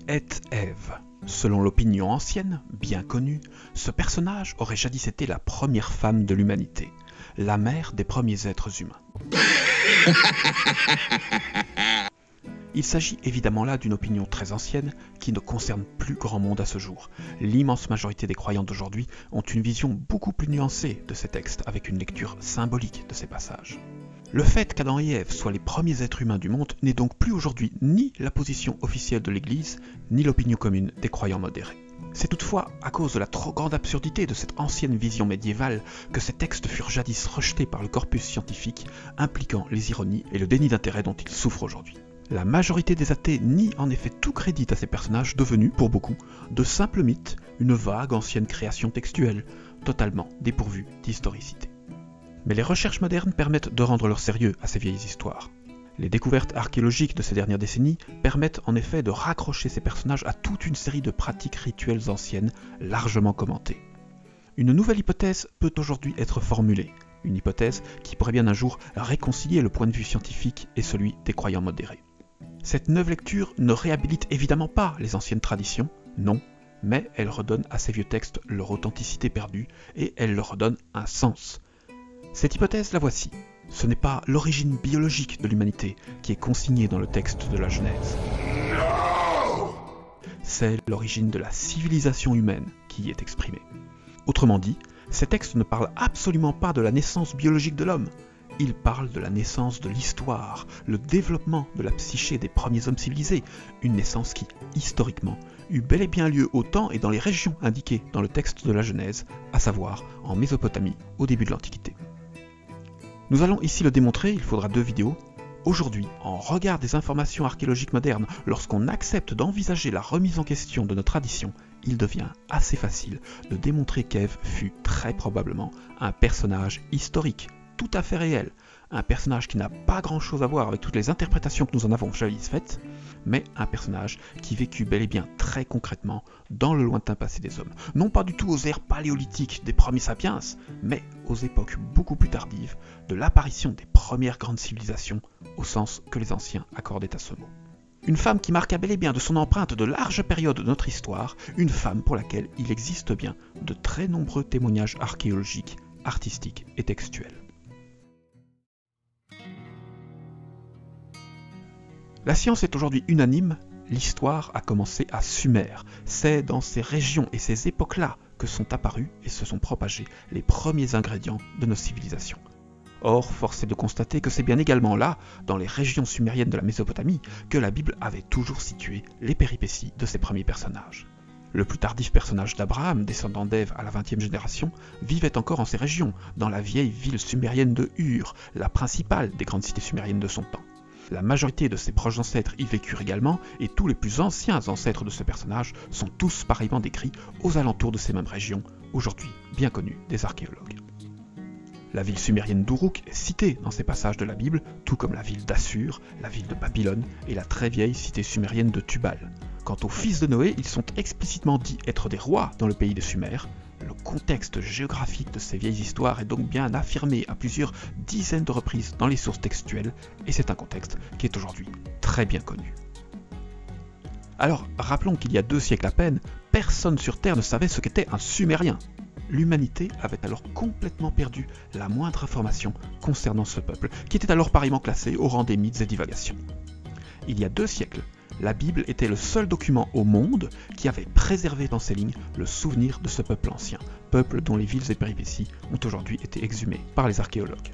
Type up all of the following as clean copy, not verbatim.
est Ève. Selon l'opinion ancienne, bien connue, ce personnage aurait jadis été la première femme de l'humanité, la mère des premiers êtres humains. Il s'agit évidemment là d'une opinion très ancienne qui ne concerne plus grand monde à ce jour. L'immense majorité des croyants d'aujourd'hui ont une vision beaucoup plus nuancée de ces textes, avec une lecture symbolique de ces passages. Le fait qu'Adam et Ève soient les premiers êtres humains du monde n'est donc plus aujourd'hui ni la position officielle de l'Église, ni l'opinion commune des croyants modérés. C'est toutefois à cause de la trop grande absurdité de cette ancienne vision médiévale que ces textes furent jadis rejetés par le corpus scientifique, impliquant les ironies et le déni d'intérêt dont ils souffrent aujourd'hui. La majorité des athées nie en effet tout crédit à ces personnages devenus, pour beaucoup, de simples mythes, une vague ancienne création textuelle, totalement dépourvue d'historicité. Mais les recherches modernes permettent de rendre leur sérieux à ces vieilles histoires. Les découvertes archéologiques de ces dernières décennies permettent en effet de raccrocher ces personnages à toute une série de pratiques rituelles anciennes largement commentées. Une nouvelle hypothèse peut aujourd'hui être formulée, une hypothèse qui pourrait bien un jour réconcilier le point de vue scientifique et celui des croyants modérés. Cette neuve lecture ne réhabilite évidemment pas les anciennes traditions, non, mais elle redonne à ces vieux textes leur authenticité perdue et elle leur redonne un sens. Cette hypothèse, la voici. Ce n'est pas l'origine biologique de l'humanité qui est consignée dans le texte de la Genèse. C'est l'origine de la civilisation humaine qui y est exprimée. Autrement dit, ces textes ne parlent absolument pas de la naissance biologique de l'homme. Ils parlent de la naissance de l'histoire, le développement de la psyché des premiers hommes civilisés, une naissance qui, historiquement, eut bel et bien lieu au temps et dans les régions indiquées dans le texte de la Genèse, à savoir en Mésopotamie au début de l'Antiquité. Nous allons ici le démontrer, il faudra 2 vidéos. Aujourd'hui, en regard des informations archéologiques modernes, lorsqu'on accepte d'envisager la remise en question de nos traditions, il devient assez facile de démontrer qu'Ève fut très probablement un personnage historique, tout à fait réel, un personnage qui n'a pas grand-chose à voir avec toutes les interprétations que nous en avons jadis faites, mais un personnage qui vécut bel et bien très concrètement dans le lointain passé des hommes. Non pas du tout aux ères paléolithiques des premiers sapiens, mais aux époques beaucoup plus tardives de l'apparition des premières grandes civilisations, au sens que les anciens accordaient à ce mot. Une femme qui marqua bel et bien de son empreinte de larges périodes de notre histoire, une femme pour laquelle il existe bien de très nombreux témoignages archéologiques, artistiques et textuels. La science est aujourd'hui unanime, l'histoire a commencé à Sumer. C'est dans ces régions et ces époques-là que sont apparus et se sont propagés les premiers ingrédients de nos civilisations. Or, force est de constater que c'est bien également là, dans les régions sumériennes de la Mésopotamie, que la Bible avait toujours situé les péripéties de ses premiers personnages. Le plus tardif personnage d'Abraham, descendant d'Ève à la 20e génération, vivait encore en ces régions, dans la vieille ville sumérienne de Ur, la principale des grandes cités sumériennes de son temps. La majorité de ses proches ancêtres y vécurent également, et tous les plus anciens ancêtres de ce personnage sont tous pareillement décrits aux alentours de ces mêmes régions, aujourd'hui bien connues des archéologues. La ville sumérienne d'Uruk est citée dans ces passages de la Bible, tout comme la ville d'Assur, la ville de Babylone et la très vieille cité sumérienne de Tubal. Quant aux fils de Noé, ils sont explicitement dits être des rois dans le pays de Sumer. Le contexte géographique de ces vieilles histoires est donc bien affirmé à plusieurs dizaines de reprises dans les sources textuelles, et c'est un contexte qui est aujourd'hui très bien connu. Alors, rappelons qu'il y a 2 siècles à peine, personne sur Terre ne savait ce qu'était un Sumérien. L'humanité avait alors complètement perdu la moindre information concernant ce peuple, qui était alors pareillement classé au rang des mythes et divagations. Il y a 2 siècles, la Bible était le seul document au monde qui avait préservé dans ses lignes le souvenir de ce peuple ancien, peuple dont les villes et péripéties ont aujourd'hui été exhumées par les archéologues.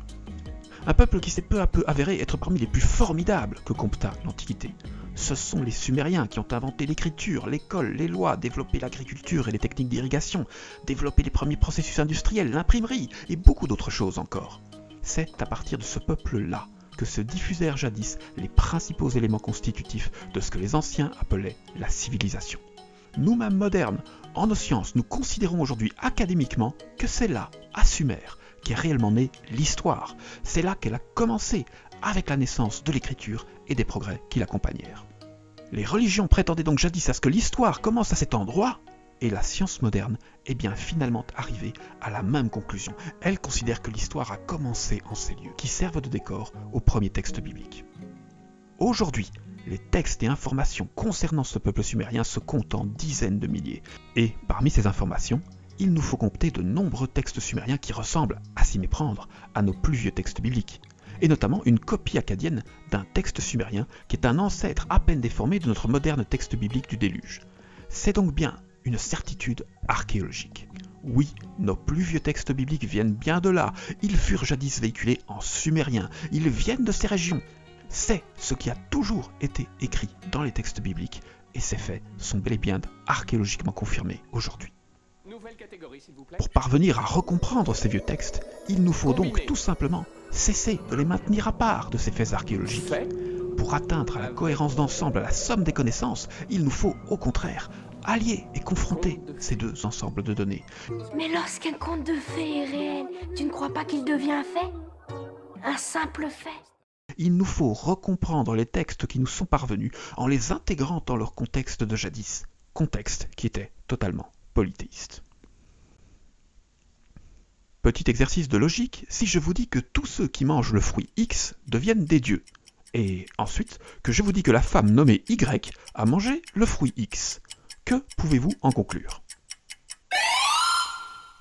Un peuple qui s'est peu à peu avéré être parmi les plus formidables que compta l'Antiquité. Ce sont les Sumériens qui ont inventé l'écriture, l'école, les lois, développé l'agriculture et les techniques d'irrigation, développé les premiers processus industriels, l'imprimerie et beaucoup d'autres choses encore. C'est à partir de ce peuple-là que se diffusèrent jadis les principaux éléments constitutifs de ce que les anciens appelaient la civilisation. Nous-mêmes modernes, en nos sciences, nous considérons aujourd'hui académiquement que c'est là, à Sumer, qu'est réellement née l'histoire. C'est là qu'elle a commencé, avec la naissance de l'écriture et des progrès qui l'accompagnèrent. Les religions prétendaient donc jadis à ce que l'histoire commence à cet endroit, et la science moderne est bien finalement arrivée à la même conclusion. Elle considère que l'histoire a commencé en ces lieux, qui servent de décor aux premiers textes bibliques. Aujourd'hui, Les textes et informations concernant ce peuple sumérien se comptent en dizaines de milliers. Et parmi ces informations, il nous faut compter de nombreux textes sumériens qui ressemblent, à s'y méprendre, à nos plus vieux textes bibliques. Et notamment une copie akkadienne d'un texte sumérien qui est un ancêtre à peine déformé de notre moderne texte biblique du déluge. C'est donc bien une certitude archéologique. Oui, nos plus vieux textes bibliques viennent bien de là. Ils furent jadis véhiculés en sumérien. Ils viennent de ces régions. C'est ce qui a toujours été écrit dans les textes bibliques, et ces faits sont bel et bien archéologiquement confirmés aujourd'hui. Pour parvenir à recomprendre ces vieux textes, il nous faut donc tout simplement cesser de les maintenir à part de ces faits archéologiques. Pour atteindre à la cohérence d'ensemble, à la somme des connaissances, il nous faut au contraire allier et confronter ces deux ensembles de données. Mais lorsqu'un conte de fées est réel, tu ne crois pas qu'il devient un fait? Un simple fait? Il nous faut recomprendre les textes qui nous sont parvenus en les intégrant dans leur contexte de jadis, contexte qui était totalement polythéiste. Petit exercice de logique, si je vous dis que tous ceux qui mangent le fruit X deviennent des dieux, et ensuite que je vous dis que la femme nommée Y a mangé le fruit X, que pouvez-vous en conclure?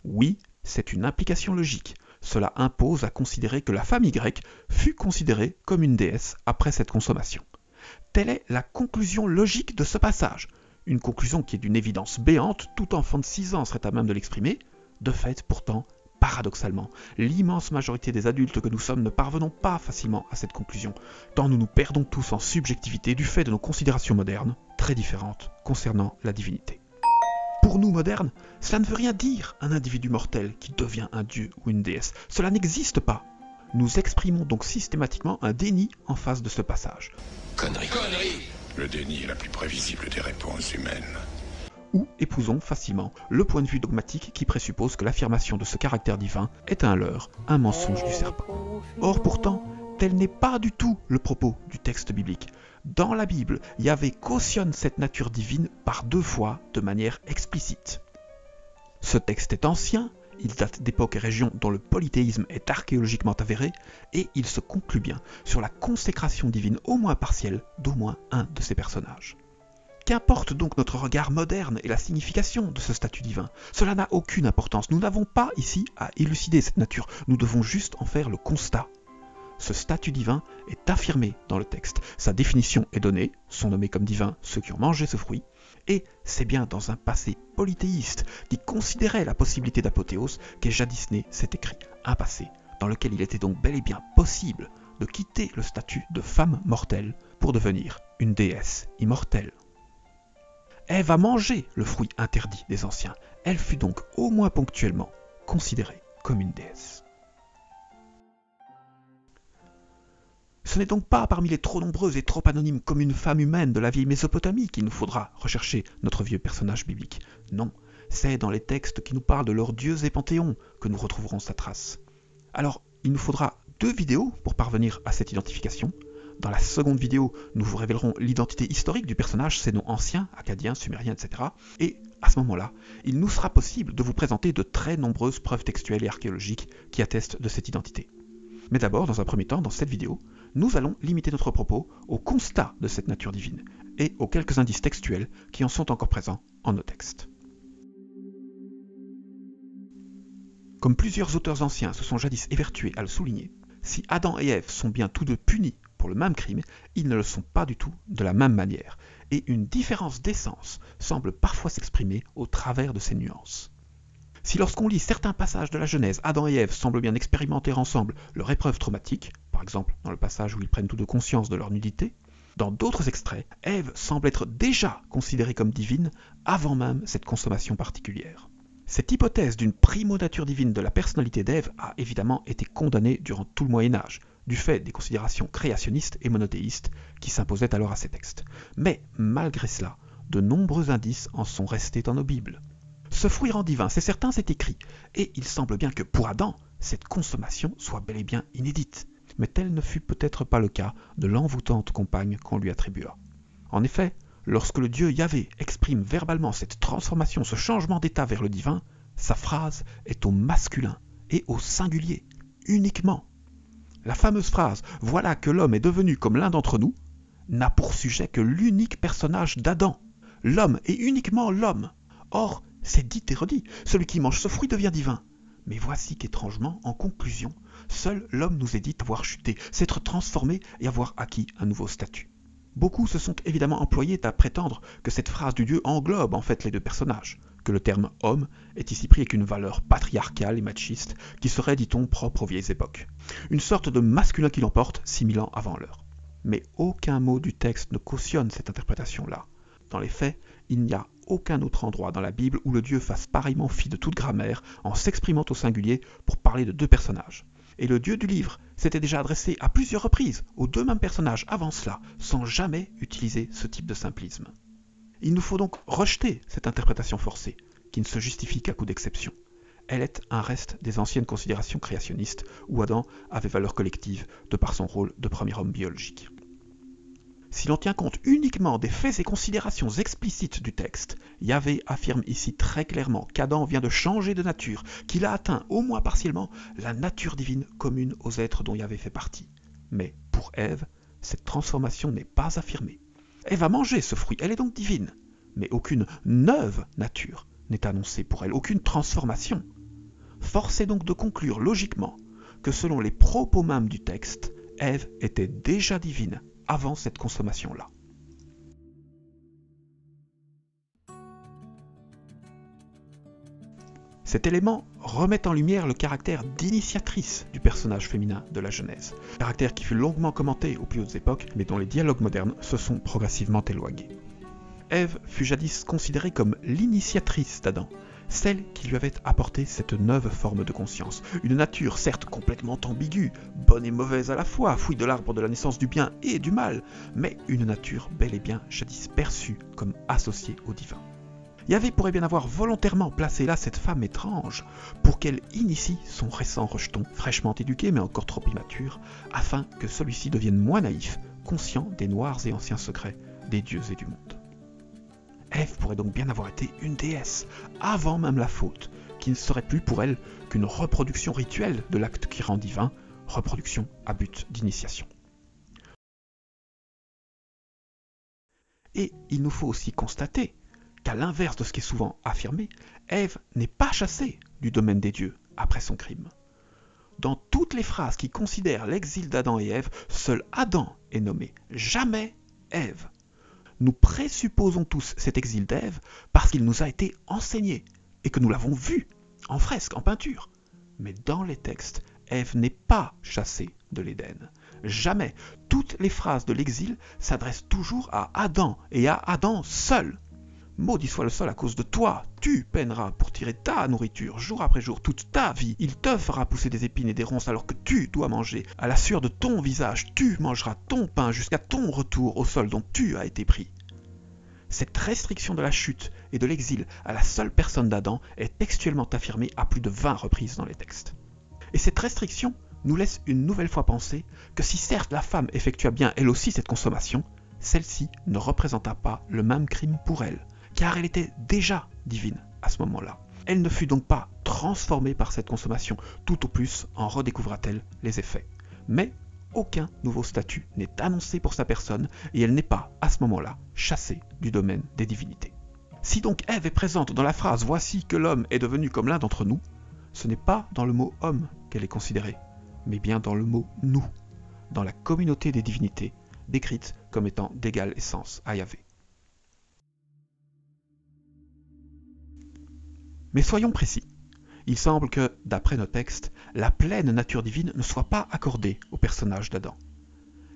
Oui, c'est une implication logique. Cela impose à considérer que la femme Y fut considérée comme une déesse après cette consommation. Telle est la conclusion logique de ce passage. Une conclusion qui est d'une évidence béante, tout enfant de 6 ans serait à même de l'exprimer. De fait, pourtant, paradoxalement, l'immense majorité des adultes que nous sommes ne parvenons pas facilement à cette conclusion, tant nous nous perdons tous en subjectivité du fait de nos considérations modernes, très différentes, concernant la divinité. Pour nous modernes, cela ne veut rien dire un individu mortel qui devient un dieu ou une déesse. Cela n'existe pas. Nous exprimons donc systématiquement un déni en face de ce passage. Connerie. Connerie. Le déni est la plus prévisible des réponses humaines. Ou épousons facilement le point de vue dogmatique qui présuppose que l'affirmation de ce caractère divin est un leurre, un mensonge du serpent. Or pourtant, tel n'est pas du tout le propos du texte biblique. Dans la Bible, Yahvé cautionne cette nature divine par 2 fois de manière explicite. Ce texte est ancien, il date d'époques et régions dont le polythéisme est archéologiquement avéré, et il se conclut bien sur la consécration divine au moins partielle d'au moins un de ces personnages. Qu'importe donc notre regard moderne et la signification de ce statut divin, cela n'a aucune importance. Nous n'avons pas ici à élucider cette nature, nous devons juste en faire le constat. Ce statut divin est affirmé dans le texte. Sa définition est donnée, sont nommés comme divins ceux qui ont mangé ce fruit, et c'est bien dans un passé polythéiste qui considérait la possibilité d'apothéose qu'est jadis né cet écrit, un passé dans lequel il était donc bel et bien possible de quitter le statut de femme mortelle pour devenir une déesse immortelle. Ève a mangé le fruit interdit des anciens, elle fut donc au moins ponctuellement considérée comme une déesse. Ce n'est donc pas parmi les trop nombreuses et trop anonymes comme une femme humaine de la vieille Mésopotamie qu'il nous faudra rechercher notre vieux personnage biblique. Non, c'est dans les textes qui nous parlent de leurs dieux et panthéons que nous retrouverons sa trace. Alors, il nous faudra 2 vidéos pour parvenir à cette identification. Dans la seconde vidéo, nous vous révélerons l'identité historique du personnage, ses noms anciens, acadiens, sumériens, etc. Et à ce moment-là, il nous sera possible de vous présenter de très nombreuses preuves textuelles et archéologiques qui attestent de cette identité. Mais d'abord, dans un premier temps, dans cette vidéo, nous allons limiter notre propos au constat de cette nature divine et aux quelques indices textuels qui en sont encore présents en nos textes. Comme plusieurs auteurs anciens se sont jadis évertués à le souligner, si Adam et Ève sont bien tous deux punis pour le même crime, ils ne le sont pas du tout de la même manière, et une différence d'essence semble parfois s'exprimer au travers de ces nuances. Si lorsqu'on lit certains passages de la Genèse, Adam et Ève semblent bien expérimenter ensemble leur épreuve traumatique, par exemple dans le passage où ils prennent tous deux conscience de leur nudité, dans d'autres extraits, Ève semble être déjà considérée comme divine avant même cette consommation particulière. Cette hypothèse d'une primo-nature divine de la personnalité d'Ève a évidemment été condamnée durant tout le Moyen-Âge, du fait des considérations créationnistes et monothéistes qui s'imposaient alors à ces textes. Mais malgré cela, de nombreux indices en sont restés dans nos Bibles. Ce fruit rend divin, c'est certain, c'est écrit, et il semble bien que pour Adam, cette consommation soit bel et bien inédite. Mais tel ne fut peut-être pas le cas de l'envoûtante compagne qu'on lui attribua. En effet, lorsque le dieu Yahvé exprime verbalement cette transformation, ce changement d'état vers le divin, sa phrase est au masculin et au singulier, uniquement. La fameuse phrase « Voilà que l'homme est devenu comme l'un d'entre nous » n'a pour sujet que l'unique personnage d'Adam, l'homme et uniquement l'homme. Or, c'est dit et redit, celui qui mange ce fruit devient divin. Mais voici qu'étrangement, en conclusion, seul l'homme nous est dit avoir chuté, s'être transformé et avoir acquis un nouveau statut. Beaucoup se sont évidemment employés à prétendre que cette phrase du Dieu englobe en fait les deux personnages, que le terme « homme » est ici pris avec une valeur patriarcale et machiste qui serait, dit-on, propre aux vieilles époques. Une sorte de masculin qui l'emporte 6000 ans avant l'heure. Mais aucun mot du texte ne cautionne cette interprétation-là. Dans les faits, il n'y a aucun autre endroit dans la Bible où le Dieu fasse pareillement fi de toute grammaire en s'exprimant au singulier pour parler de deux personnages. Et le Dieu du livre s'était déjà adressé à plusieurs reprises aux deux mêmes personnages avant cela, sans jamais utiliser ce type de simplisme. Il nous faut donc rejeter cette interprétation forcée, qui ne se justifie qu'à coup d'exception. Elle est un reste des anciennes considérations créationnistes où Adam avait valeur collective de par son rôle de premier homme biologique. Si l'on tient compte uniquement des faits et considérations explicites du texte, Yahvé affirme ici très clairement qu'Adam vient de changer de nature, qu'il a atteint, au moins partiellement, la nature divine commune aux êtres dont Yahvé fait partie. Mais pour Ève, cette transformation n'est pas affirmée. Ève a mangé ce fruit, elle est donc divine, mais aucune neuve nature n'est annoncée pour elle, aucune transformation. Force est donc de conclure logiquement que selon les propos mêmes du texte, Ève était déjà divine avant cette consommation-là. Cet élément remet en lumière le caractère d'initiatrice du personnage féminin de la Genèse, caractère qui fut longuement commenté aux plus hautes époques, mais dont les dialogues modernes se sont progressivement éloignés. Ève fut jadis considérée comme l'initiatrice d'Adam, celle qui lui avait apporté cette neuve forme de conscience, une nature certes complètement ambiguë, bonne et mauvaise à la fois, fruit de l'arbre de la naissance du bien et du mal, mais une nature bel et bien jadis perçue comme associée au divin. Yahvé pourrait bien avoir volontairement placé là cette femme étrange pour qu'elle initie son récent rejeton, fraîchement éduqué mais encore trop immature, afin que celui-ci devienne moins naïf, conscient des noirs et anciens secrets des dieux et du monde. Ève pourrait donc bien avoir été une déesse, avant même la faute, qui ne serait plus pour elle qu'une reproduction rituelle de l'acte qui rend divin, reproduction à but d'initiation. Et il nous faut aussi constater qu'à l'inverse de ce qui est souvent affirmé, Ève n'est pas chassée du domaine des dieux après son crime. Dans toutes les phrases qui considèrent l'exil d'Adam et Ève, seul Adam est nommé, jamais Ève. Nous présupposons tous cet exil d'Ève parce qu'il nous a été enseigné et que nous l'avons vu en fresque, en peinture. Mais dans les textes, Ève n'est pas chassée de l'Éden. Jamais. Toutes les phrases de l'exil s'adressent toujours à Adam et à Adam seul. Maudit soit le sol à cause de toi, tu peineras pour tirer ta nourriture jour après jour toute ta vie. Il te fera pousser des épines et des ronces alors que tu dois manger. À la sueur de ton visage, tu mangeras ton pain jusqu'à ton retour au sol dont tu as été pris. Cette restriction de la chute et de l'exil à la seule personne d'Adam est textuellement affirmée à plus de 20 reprises dans les textes. Et cette restriction nous laisse une nouvelle fois penser que si certes la femme effectua bien elle aussi cette consommation, celle-ci ne représenta pas le même crime pour elle, car elle était déjà divine à ce moment-là. Elle ne fut donc pas transformée par cette consommation, tout au plus en redécouvra-t-elle les effets. Mais aucun nouveau statut n'est annoncé pour sa personne et elle n'est pas, à ce moment-là, chassée du domaine des divinités. Si donc Ève est présente dans la phrase « Voici que l'homme est devenu comme l'un d'entre nous », ce n'est pas dans le mot « homme » qu'elle est considérée, mais bien dans le mot « nous », dans la communauté des divinités, décrite comme étant d'égale essence à Yahvé. Mais soyons précis. Il semble que, d'après nos textes, la pleine nature divine ne soit pas accordée au personnage d'Adam.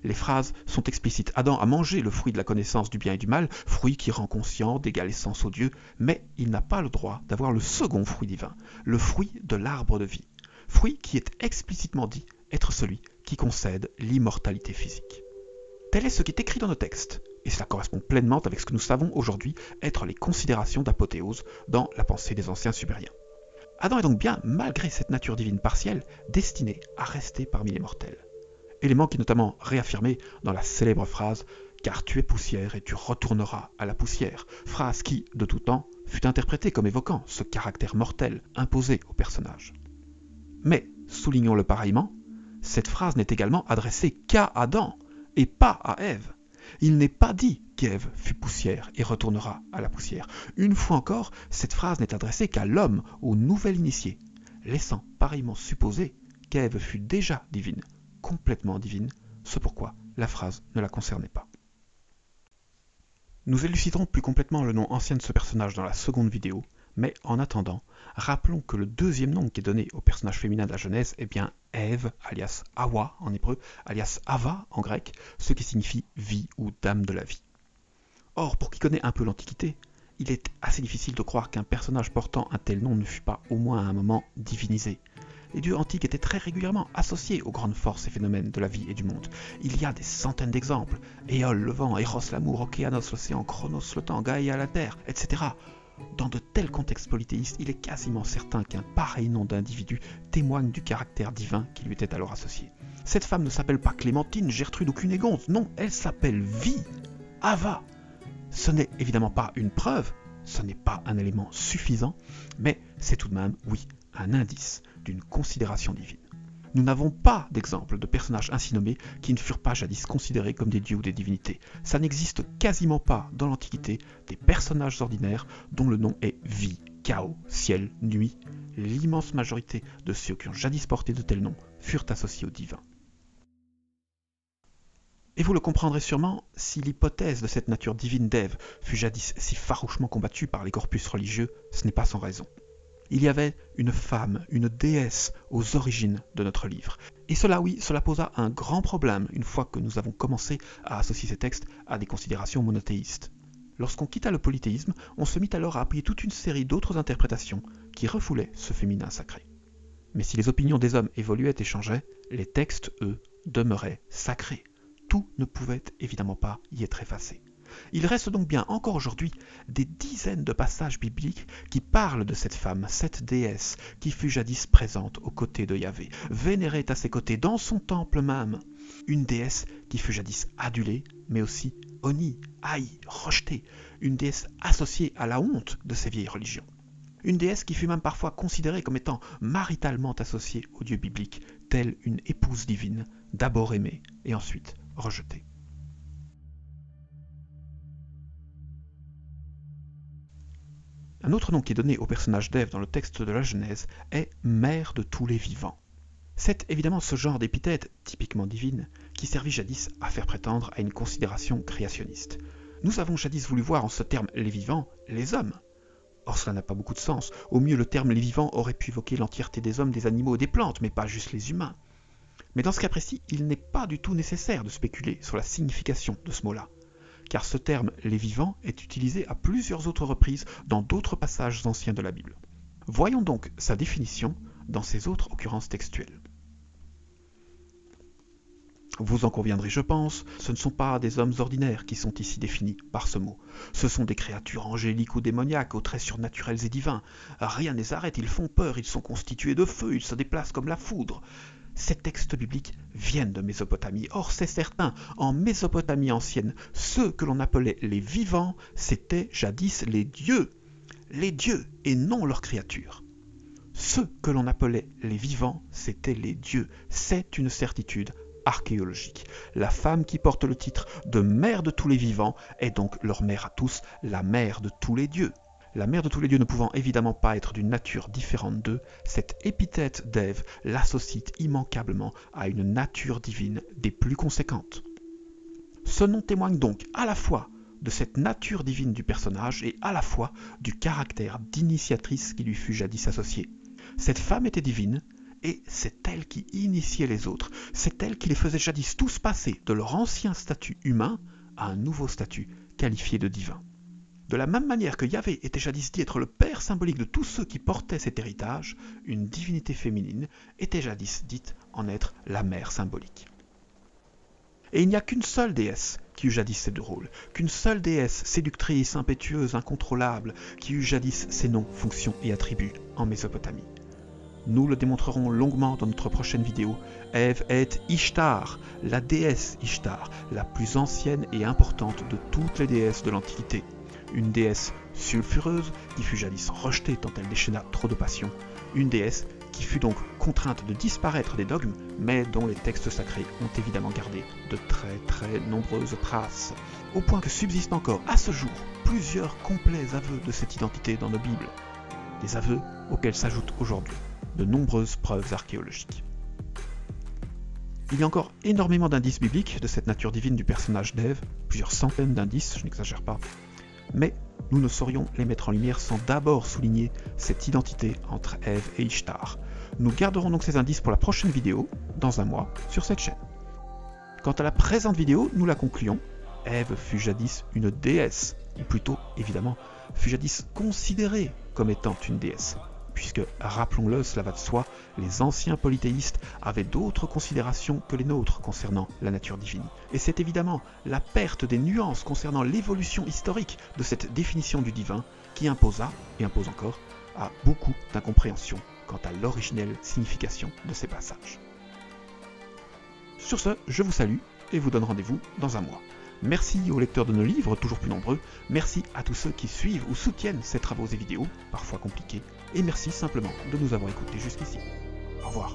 Les phrases sont explicites. Adam a mangé le fruit de la connaissance du bien et du mal, fruit qui rend conscient d'égale essence au Dieu, mais il n'a pas le droit d'avoir le second fruit divin, le fruit de l'arbre de vie, fruit qui est explicitement dit être celui qui concède l'immortalité physique. Tel est ce qui est écrit dans nos textes, et cela correspond pleinement avec ce que nous savons aujourd'hui être les considérations d'apothéose dans la pensée des anciens sumériens. Adam est donc bien, malgré cette nature divine partielle, destiné à rester parmi les mortels. Élément qui est notamment réaffirmé dans la célèbre phrase « Car tu es poussière et tu retourneras à la poussière », phrase qui, de tout temps, fut interprétée comme évoquant ce caractère mortel imposé au personnage. Mais, soulignons-le pareillement, cette phrase n'est également adressée qu'à Adam, et pas à Ève. Il n'est pas dit qu'Ève fut poussière et retournera à la poussière. Une fois encore, cette phrase n'est adressée qu'à l'homme, au nouvel initié, laissant pareillement supposer qu'Ève fut déjà divine, complètement divine, ce pourquoi la phrase ne la concernait pas. Nous éluciderons plus complètement le nom ancien de ce personnage dans la seconde vidéo, mais en attendant, rappelons que le deuxième nom qui est donné au personnage féminin de la Genèse est bien Ève, alias Hawa en hébreu, alias Hava en grec, ce qui signifie vie ou dame de la vie. Or, pour qui connaît un peu l'Antiquité, il est assez difficile de croire qu'un personnage portant un tel nom ne fût pas au moins à un moment divinisé. Les dieux antiques étaient très régulièrement associés aux grandes forces et phénomènes de la vie et du monde. Il y a des centaines d'exemples. Éole, le vent, Eros, l'amour, Océanos, l'océan, Chronos, le temps, Gaïa, la terre, etc. Dans de tels contextes polythéistes, il est quasiment certain qu'un pareil nom d'individu témoigne du caractère divin qui lui était alors associé. Cette femme ne s'appelle pas Clémentine, Gertrude ou Cunégonde, non, elle s'appelle Vie, Hava. Ce n'est évidemment pas une preuve, ce n'est pas un élément suffisant, mais c'est tout de même, oui, un indice d'une considération divine. Nous n'avons pas d'exemple de personnages ainsi nommés qui ne furent pas jadis considérés comme des dieux ou des divinités. Ça n'existe quasiment pas dans l'Antiquité des personnages ordinaires dont le nom est vie, chaos, ciel, nuit. L'immense majorité de ceux qui ont jadis porté de tels noms furent associés au divin. Et vous le comprendrez sûrement, si l'hypothèse de cette nature divine d'Ève fut jadis si farouchement combattue par les corpus religieux, ce n'est pas sans raison. Il y avait une femme, une déesse aux origines de notre livre. Et cela, oui, cela posa un grand problème une fois que nous avons commencé à associer ces textes à des considérations monothéistes. Lorsqu'on quitta le polythéisme, on se mit alors à appuyer toute une série d'autres interprétations qui refoulaient ce féminin sacré. Mais si les opinions des hommes évoluaient et changeaient, les textes, eux, demeuraient sacrés. Tout ne pouvait évidemment pas y être effacé. Il reste donc bien encore aujourd'hui des dizaines de passages bibliques qui parlent de cette femme, cette déesse qui fut jadis présente aux côtés de Yahvé, vénérée à ses côtés dans son temple même. Une déesse qui fut jadis adulée, mais aussi honnie, haïe, rejetée, une déesse associée à la honte de ces vieilles religions. Une déesse qui fut même parfois considérée comme étant maritalement associée au Dieu biblique, telle une épouse divine, d'abord aimée et ensuite rejetée. Un autre nom qui est donné au personnage d'Ève dans le texte de la Genèse est « mère de tous les vivants ». C'est évidemment ce genre d'épithète, typiquement divine, qui servit jadis à faire prétendre à une considération créationniste. Nous avons jadis voulu voir en ce terme « les vivants » les hommes. Or cela n'a pas beaucoup de sens. Au mieux le terme « les vivants » aurait pu évoquer l'entièreté des hommes, des animaux et des plantes, mais pas juste les humains. Mais dans ce cas précis, il n'est pas du tout nécessaire de spéculer sur la signification de ce mot-là, car ce terme « les vivants » est utilisé à plusieurs autres reprises dans d'autres passages anciens de la Bible. Voyons donc sa définition dans ces autres occurrences textuelles. Vous en conviendrez, je pense, ce ne sont pas des hommes ordinaires qui sont ici définis par ce mot. Ce sont des créatures angéliques ou démoniaques aux traits surnaturels et divins. Rien ne les arrête, ils font peur, ils sont constitués de feu, ils se déplacent comme la foudre. Ces textes bibliques viennent de Mésopotamie. Or, c'est certain, en Mésopotamie ancienne, ceux que l'on appelait les vivants, c'étaient jadis les dieux et non leurs créatures. Ceux que l'on appelait les vivants, c'étaient les dieux. C'est une certitude archéologique. La femme qui porte le titre de mère de tous les vivants est donc leur mère à tous, la mère de tous les dieux. La mère de tous les dieux ne pouvant évidemment pas être d'une nature différente d'eux, cette épithète d'Ève l'associe immanquablement à une nature divine des plus conséquentes. Ce nom témoigne donc à la fois de cette nature divine du personnage et à la fois du caractère d'initiatrice qui lui fut jadis associé. Cette femme était divine, et c'est elle qui initiait les autres, c'est elle qui les faisait jadis tous passer de leur ancien statut humain à un nouveau statut qualifié de divin. De la même manière que Yahvé était jadis dit être le père symbolique de tous ceux qui portaient cet héritage, une divinité féminine était jadis dite en être la mère symbolique. Et il n'y a qu'une seule déesse qui eut jadis ces deux rôles, qu'une seule déesse séductrice, impétueuse, incontrôlable, qui eut jadis ses noms, fonctions et attributs en Mésopotamie. Nous le démontrerons longuement dans notre prochaine vidéo. Ève est Ishtar, la déesse Ishtar, la plus ancienne et importante de toutes les déesses de l'Antiquité. Une déesse sulfureuse qui fut jadis rejetée tant elle déchaîna trop de passion, une déesse qui fut donc contrainte de disparaître des dogmes, mais dont les textes sacrés ont évidemment gardé de très nombreuses traces, au point que subsistent encore à ce jour plusieurs complets aveux de cette identité dans nos Bibles, des aveux auxquels s'ajoutent aujourd'hui de nombreuses preuves archéologiques. Il y a encore énormément d'indices bibliques de cette nature divine du personnage d'Ève, plusieurs centaines d'indices, je n'exagère pas, mais nous ne saurions les mettre en lumière sans d'abord souligner cette identité entre Ève et Ishtar. Nous garderons donc ces indices pour la prochaine vidéo, dans un mois, sur cette chaîne. Quant à la présente vidéo, nous la concluons. Ève fut jadis une déesse, ou plutôt, évidemment, fut jadis considérée comme étant une déesse, puisque, rappelons-le, cela va de soi, les anciens polythéistes avaient d'autres considérations que les nôtres concernant la nature divine. Et c'est évidemment la perte des nuances concernant l'évolution historique de cette définition du divin qui imposa, et impose encore, à beaucoup d'incompréhension quant à l'originelle signification de ces passages. Sur ce, je vous salue et vous donne rendez-vous dans un mois. Merci aux lecteurs de nos livres, toujours plus nombreux, merci à tous ceux qui suivent ou soutiennent ces travaux et vidéos, parfois compliqués, et merci simplement de nous avoir écoutés jusqu'ici. Au revoir.